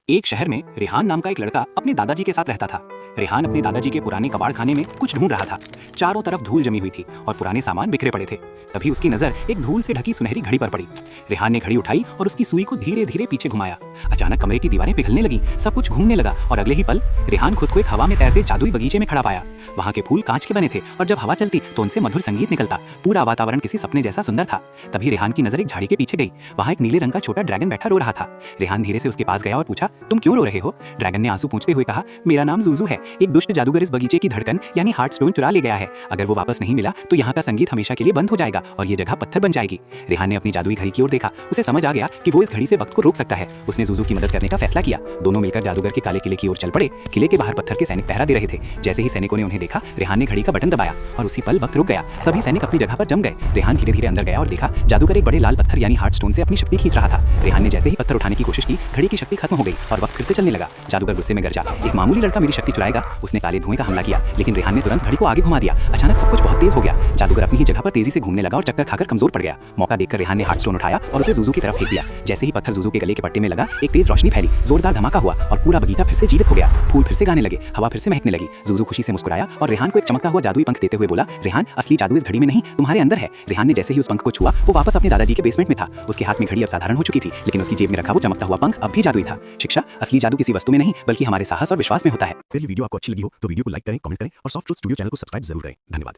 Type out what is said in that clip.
एक शहर में रेहान नाम का एक लड़का अपने दादाजी के साथ रहता था। रेहान अपने दादाजी के पुराने कबाड़ खाने में कुछ ढूंढ रहा था। चारों तरफ धूल जमी हुई थी और पुराने सामान बिखरे पड़े थे। तभी उसकी नजर एक धूल से ढकी सुनहरी घड़ी पर पड़ी। रेहान ने घड़ी उठाई और उसकी सुई को धीरे धीरे पीछे घुमाया। अचानक कमरे की दीवारें पिघलने लगी, सब कुछ घूमने लगा और अगले ही पल रेहान खुद को एक हवा में तैरते जादुई बगीचे में खड़ा पाया। वहाँ के फूल कांच के बने थे और जब हवा चलती तो उनसे मधुर संगीत निकलता। पूरा वातावरण किसी सपने जैसा सुंदर था। तभी रेहान की नजर एक झाड़ी के पीछे गई। वहाँ एक नीले रंग का छोटा ड्रैगन बैठा रो रहा था। रेहान धीरे से उसके पास गया और पूछा, तुम क्यों रो रहे हो? ड्रैगन ने आंसू पूछते हुए कहा, मेरा नाम जूजू है। एक दुष्ट जादूगर इस बगीचे की धड़कन यानी हार्ट स्टोन चुरा ले गया है। अगर वो वापस नहीं मिला तो यहाँ का संगीत हमेशा के लिए बंद हो जाएगा और ये जगह पत्थर बन जाएगी। रेहान ने अपनी जादुई घड़ी की ओर देखा। उसे समझ आ गया कि वो इस घड़ी से वक्त को रोक सकता है। उसने जूजू की मदद करने का फैसला किया। दोनों मिलकर जादूगर के काले किले की ओर चल पड़े। किले के बाहर पत्थर के सैनिक पहरा दे रहे थे। जैसे ही सैनिकों ने उन्हें देखा, रेहान ने घड़ी का बटन दबाया और उसी पल वक्त रुक गया। सभी सैनिक अपनी जगह पर जम गए। रेहान धीरे धीरे अंदर गया और देखा जादूगर एक बड़े लाल पत्थर यानी हार्ट स्टोन से अपनी शक्ति खींच रहा था। रेहान ने जैसे ही पत्थर उठाने की कोशिश की, घड़ी की शक्ति खत्म हो गई और वक्त फिर से चलने लगा। जादूगर गुस्से में गरजा, एक मामूली लड़का मेरी शक्ति चुराएगा। उसने काले धुएं का हमला किया, लेकिन रेहान ने तुरंत घड़ी को आगे घुमा दिया। अचानक सब कुछ बहुत तेज हो गया। जादूगर अपनी ही जगह पर तेजी से घूमने लगा और चक्कर खाकर कमजोर पड़ गया। मौका देखकर रेहान ने हार्ट स्टोन उठाया और उसे जूजू की तरफ फेंक दिया। जैसे ही पत्थर जूजू के गले के पट्टे में लगा, एक तेज रोशनी फैली, जोरदार धमाका हुआ और पूरा बगीचा फिर से जीवित हो गया। फूल फिर से गाने लगे, हवा फिर से महकने लगी। जूजू खुशी से मुस्कुराया और रेहान को एक चमकता हुआ जादुई पंख देते हुए बोला, रेहान, असली जादू इस घड़ी में नहीं, तुम्हारे अंदर है। रेहान ने जैसे ही उस पंख को छुआ, वो वापस अपने दादाजी के बेसमेंट में था। उसके हाथ में घड़ी अब साधारण हो चुकी थी, लेकिन उसकी जेब में रखा वो चमकता हुआ पंख अब भी जादुई था। शिक्षा, असली जादू किसी वस्तु में नहीं बल्कि हमारे साहस और विश्वास में होता है। अगर ये वीडियो आपको अच्छी लगी हो तो वीडियो को लाइक करें, कमेंट करें और सॉफ्ट ट्रूथ स्टूडियो चैनल को सब्सक्राइब जरूर करें। धन्यवाद।